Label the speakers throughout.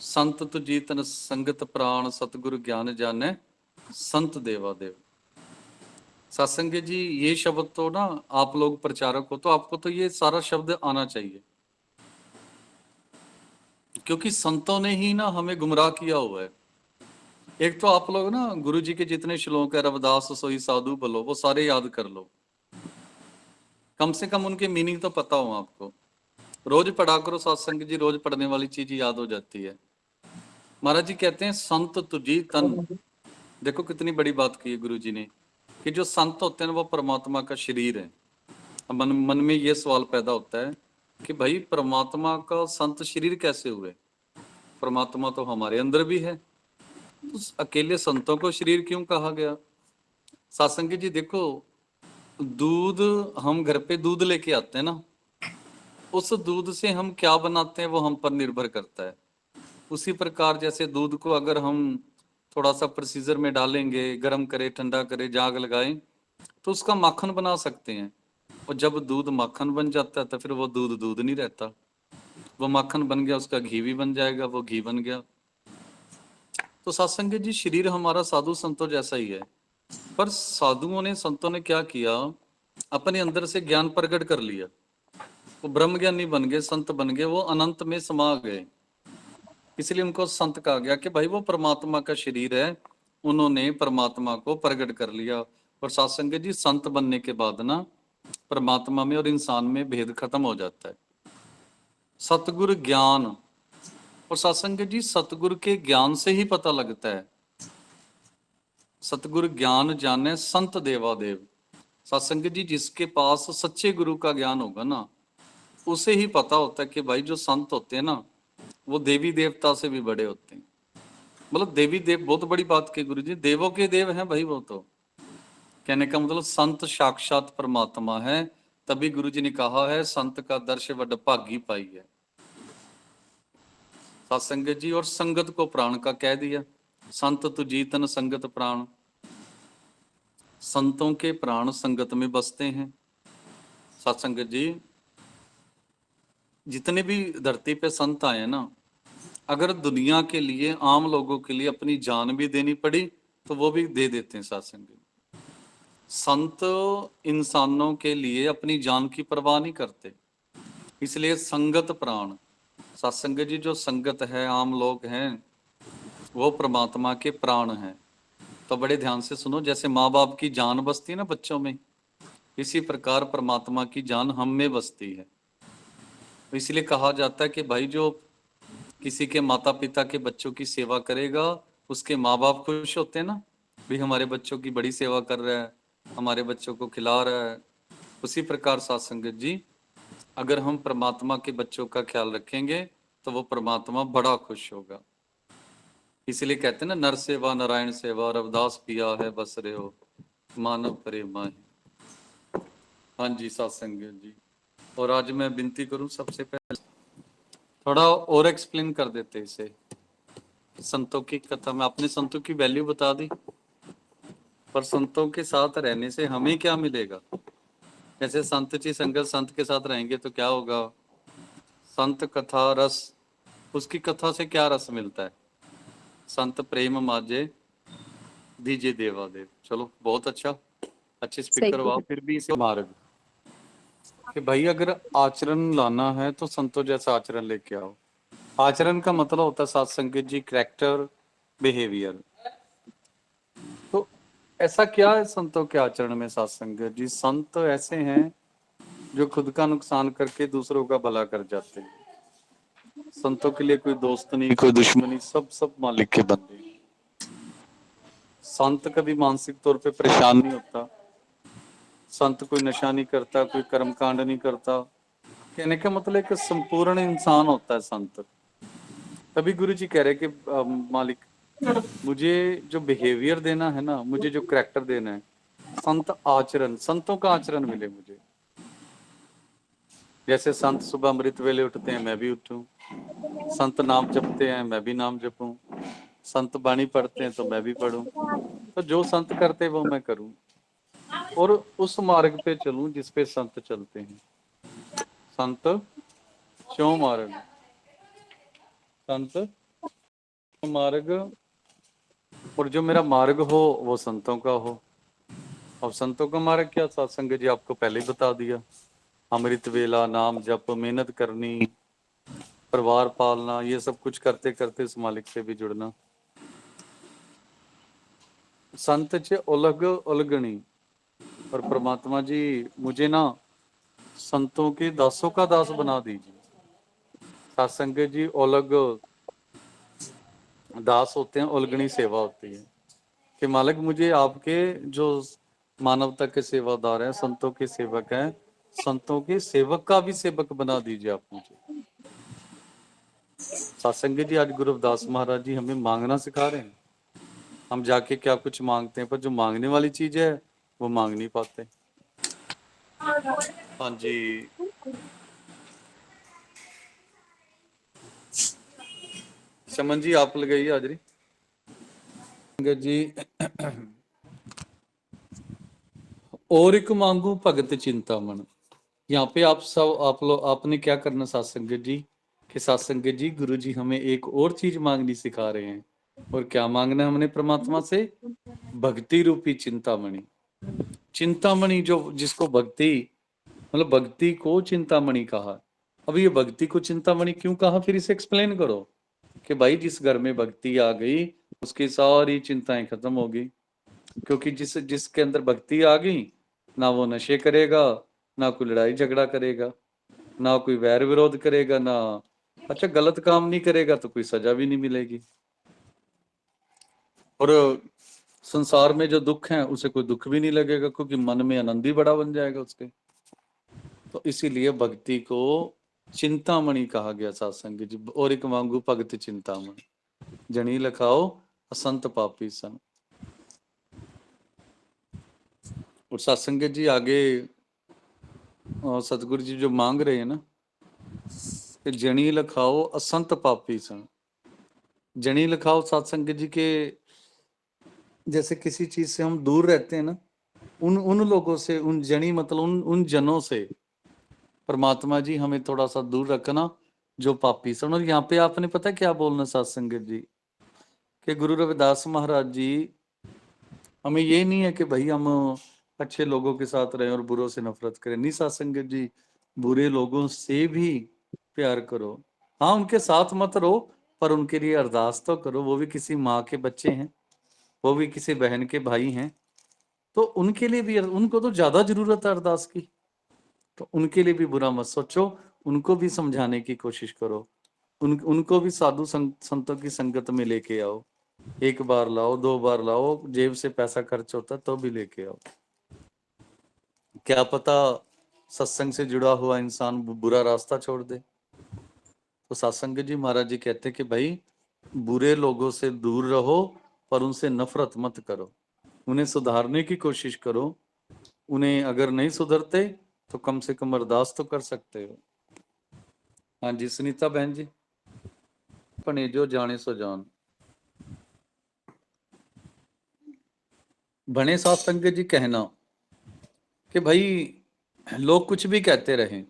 Speaker 1: संत तुझी तन संगत प्राण सतगुरु ज्ञान जाने संत देवा देव। सत्संग जी ये शब्द तो ना आप लोग प्रचारक हो तो आपको तो ये सारा शब्द आना चाहिए, क्योंकि संतों ने ही ना हमें गुमराह किया हुआ है। एक तो आप लोग ना गुरु जी के जितने श्लोक है, रविदास सोई साधु बोलो, वो सारे याद कर लो, कम से कम उनके मीनिंग तो पता हो आपको। रोज पढ़ा करो सत्संग जी, रोज पढ़ने वाली चीज याद हो जाती है। महाराज जी कहते हैं संत तुझी तन, देखो कितनी बड़ी बात की है गुरु जी ने, कि जो संत होते हैं वो परमात्मा का शरीर है। मन मन में ये सवाल पैदा होता है कि भाई परमात्मा का संत शरीर कैसे हुए? परमात्मा तो हमारे अंदर भी है, तो अकेले संतों को शरीर क्यों कहा गया? सत्संगी जी देखो, दूध हम घर पे दूध लेके आते हैं ना, उस दूध से हम क्या बनाते हैं वो हम पर निर्भर करता है। उसी प्रकार जैसे दूध को अगर हम थोड़ा सा प्रोसीजर में डालेंगे, गर्म करें, ठंडा करें, जाग लगाएं, तो उसका माखन बना सकते हैं। और जब दूध माखन बन जाता है तो फिर वो दूध दूध नहीं रहता, वो माखन बन गया, उसका घी भी बन जाएगा, वो घी बन गया। तो सत्संग जी शरीर हमारा साधु संतों जैसा ही है, पर साधुओं ने संतों ने क्या किया, अपने अंदर से ज्ञान प्रकट कर लिया, वो ब्रह्म ज्ञानी बन गए, संत बन गए, वो अनंत में समा गए। इसलिए उनको संत कहा गया कि भाई वो परमात्मा का शरीर है, उन्होंने परमात्मा को प्रकट कर लिया। और सत्संग जी संत बनने के बाद ना परमात्मा में और इंसान में भेद खत्म हो जाता है। सतगुरु ज्ञान, और सत्संग जी सतगुरु के ज्ञान से ही पता लगता है। सतगुरु ज्ञान जाने संत देवा देव। सत्संग जी जिसके पास सच्चे गुरु का ज्ञान होगा ना, उसे ही पता होता है कि भाई जो संत होते हैं ना वो देवी देवता से भी बड़े होते हैं। मतलब देवी देव बहुत बड़ी बात की गुरु जी, देवों के देव हैं भाई वो तो। कहने का मतलब संत साक्षात परमात्मा है, तभी गुरु जी ने कहा है संत का दर्श वड भागी पाई है। सत्संग जी और संगत को प्राण का कह दिया, संत तुझी तन संगत प्राण, संतों के प्राण संगत में बसते हैं। सत्संग जी जितने भी धरती पे संत आए ना, अगर दुनिया के लिए, आम लोगों के लिए अपनी जान भी देनी पड़ी तो वो भी दे देते हैं। सत्संग संत इंसानों के लिए अपनी जान की परवाह नहीं करते, इसलिए संगत प्राण। सत्संग जी जो संगत है, आम लोग हैं, वो परमात्मा के प्राण हैं। तो बड़े ध्यान से सुनो, जैसे माँ बाप की जान बसती है ना बच्चों में, इसी प्रकार परमात्मा की जान हम में बसती है। इसलिए कहा जाता है कि भाई जो किसी के माता पिता के बच्चों की सेवा करेगा, उसके माँ बाप खुश होते हैं ना, भी हमारे बच्चों की बड़ी सेवा कर रहा है, हमारे बच्चों को खिला रहा है। उसी प्रकार सत्संगत जी अगर हम परमात्मा के बच्चों का ख्याल रखेंगे तो वो परमात्मा बड़ा खुश होगा। इसलिए कहते हैं ना, नर सेवा नारायण सेवा, रविदास पिया है बस रहे हो मानव प्रेम है। हाँ जी सत्संगत जी, और आज मैं विनती करूं सबसे पहले थोड़ा और एक्सप्लेन कर देते इसे। संतों की कथा में आपने संतों की वैल्यू बता दी, पर संतों के साथ रहने से हमें क्या मिलेगा? जैसे संत जी संगत, संत के साथ रहेंगे तो क्या होगा? संत कथा रस, उसकी कथा से क्या रस मिलता है? संत प्रेम माजे दीजिए देवा देव। चलो बहुत अच्छा, अच्छे स्पीकर हो आप। फिर भी इसे मार्ग कि भाई अगर आचरण लाना है तो संतों जैसा आचरण लेके आओ। आचरण का मतलब होता है सत्संग जी कैरेक्टर, बिहेवियर। तो ऐसा क्या है संतों के आचरण में? सत्संग जी संत ऐसे हैं जो खुद का नुकसान करके दूसरों का भला कर जाते हैं। संतों के लिए कोई दोस्त नहीं, कोई दुश्मनी, सब सब मालिक के बंदे। संत कभी मानसिक तौर पे परेशान नहीं होता, संत कोई नशा नहीं करता, कोई कर्मकांड नहीं करता। कहने का मतलब एक संपूर्ण इंसान होता है संत। तभी गुरु जी कह रहे कि मालिक मुझे जो बिहेवियर देना है ना, मुझे जो करेक्टर देना है, संत आचरण, संतों का आचरण मिले मुझे। जैसे संत सुबह अमृत वेले उठते हैं, मैं भी उठूं। संत नाम जपते हैं, मैं भी नाम जपूं। संत बाणी पढ़ते हैं तो मैं भी पढ़ूं। तो जो संत करते हैं वो मैं करूं, और उस मार्ग पे चलूं जिस पे संत चलते हैं। संत क्यों मार्ग, संत मार्ग, और जो मेरा मार्ग हो वो संतों का हो। अब संतों का मार्ग क्या, सत्संग जी आपको पहले ही बता दिया। अमृत वेला, नाम जप, मेहनत करनी, परिवार पालना, ये सब कुछ करते करते इस मालिक से भी जुड़ना। संत च उलग उलगनी, और परमात्मा जी मुझे ना संतों के दासों का दास बना दीजिए। सत्संग जी उलग दास होते हैं, उलगनी सेवा होती है कि मालिक मुझे आपके जो मानवता के सेवादार हैं, संतों के सेवक हैं, संतों के सेवक का भी सेवक बना दीजिए आप मुझे। सत्संग जी आज गुरु रविदास महाराज जी हमें मांगना सिखा रहे हैं। हम जाके क्या कुछ मांगते हैं, पर जो मांगने वाली चीज है वो मांग नहीं पाते। हाँ जी, चमन जी आप लगाइए हाजरी जी। और एक मांगू भगत चिंतामण। यहाँ पे आप सब आप लोग आपने क्या करना सत्संग जी, कि सत्संग जी गुरु जी हमें एक और चीज मांगनी सिखा रहे हैं। और क्या मांगना है हमने परमात्मा से? भक्ति रूपी चिंतामणि। चिंतामणि जो जिसको भक्ति, मतलब भक्ति को चिंतामणि कहा। अब ये भक्ति को चिंतामणि क्यों कहा, फिर इसे एक्सप्लेन करो। कि भाई जिस घर में भक्ति आ गई उसकी सारी चिंताएं खत्म होगी। क्योंकि जिसके अंदर भक्ति आ गई, ना वो नशे करेगा, ना कोई लड़ाई झगड़ा करेगा, ना कोई वैर विरोध करेगा, ना अच्छा गलत काम नहीं करेगा तो कोई सजा भी नहीं मिलेगी। और संसार में जो दुख है उसे कोई दुख भी नहीं लगेगा, क्योंकि मन में आनंद ही बड़ा बन जाएगा उसके। तो इसीलिए भक्ति को चिंतामणि कहा गया सत्संग जी। और एक मांगू भगत चिंतामणि, जनी लखाओ असंत पापी सन। और सत्संग जी आगे सतगुरु जी जो मांग रहे हैं ना, कि जनी लखाओ असंत पापी सन। जनी लखाओ सत्संग जी के, जैसे किसी चीज से हम दूर रहते हैं ना, उन उन लोगों से, उन जनी मतलब उन जनों से परमात्मा जी हमें थोड़ा सा दूर रखना जो पापी सन। और यहाँ पे आपने पता क्या बोलना सत्संग जी, कि गुरु रविदास महाराज जी हमें ये नहीं है कि भाई हम अच्छे लोगों के साथ रहें और बुरों से नफरत करें। नहीं सत्संग जी, बुरे लोगों से भी प्यार करो। हाँ उनके साथ मत रहो, पर उनके लिए अरदास तो करो। वो भी किसी माँ के बच्चे हैं, वो भी किसी बहन के भाई हैं, तो उनके लिए भी, उनको तो ज्यादा जरूरत है अरदास की। तो उनके लिए भी बुरा मत सोचो, उनको भी समझाने की कोशिश करो। उनको भी साधु संतों की संगत में लेके आओ। एक बार लाओ, दो बार लाओ, जेब से पैसा खर्च होता तो भी लेके आओ। क्या पता सत्संग से जुड़ा हुआ इंसान बुरा रास्ता छोड़ दे। तो सत्संग जी महाराज जी कहते कि भाई बुरे लोगों से दूर रहो, पर उनसे नफरत मत करो। उन्हें सुधारने की कोशिश करो। उन्हें अगर नहीं सुधरते तो कम से कम अरदास तो कर सकते हो। हाँ जी सुनीता बहन जी। अपने जो जाने सो जान। बने सत्संग जी कहना कि भाई लोग कुछ भी कहते रहे,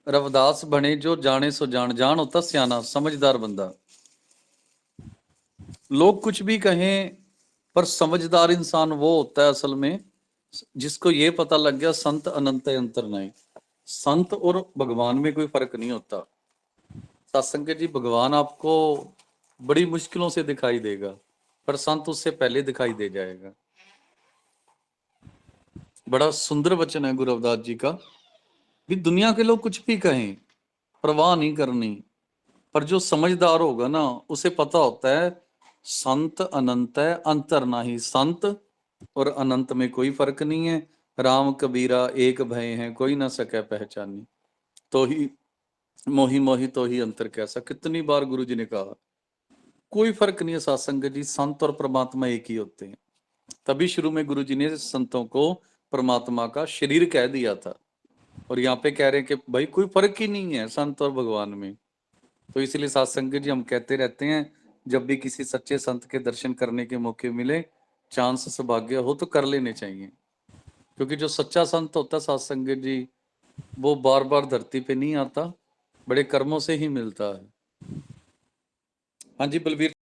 Speaker 1: रविदास बने जो जाने सो जान। जान होता सियाना समझदार बंदा। लोग कुछ भी कहें, पर समझदार इंसान वो होता है असल में जिसको ये पता लग गया संत अनंत है अंतर नहीं। संत और भगवान में कोई फर्क नहीं होता। सत्संग जी भगवान आपको बड़ी मुश्किलों से दिखाई देगा, पर संत उससे पहले दिखाई दे जाएगा। बड़ा सुंदर वचन है गुरु रविदास जी का, भी दुनिया के लोग कुछ भी कहें परवाह नहीं करनी, पर जो समझदार होगा ना उसे पता होता है संत अनंत है अंतर नहीं। संत और अनंत में कोई फर्क नहीं है। राम कबीरा एक भय है कोई ना सके पहचानी, तो ही मोही मोही तो ही अंतर कैसा। कितनी बार गुरु जी ने कहा, कोई फर्क नहीं है सत्संग जी, संत और परमात्मा एक ही होते हैं। तभी शुरू में गुरु जी ने संतों को परमात्मा का शरीर कह दिया था। और यहाँ पे कह रहे हैं कि भाई कोई फर्क ही नहीं है संत और भगवान में। तो इसलिए सत्संग जी हम कहते रहते हैं, जब भी किसी सच्चे संत के दर्शन करने के मौके मिले, चांस सौभाग्य हो तो कर लेने चाहिए। क्योंकि जो सच्चा संत होता है सत्संग जी, वो बार बार धरती पे नहीं आता, बड़े कर्मों से ही मिलता है। हाँ जी बलवीर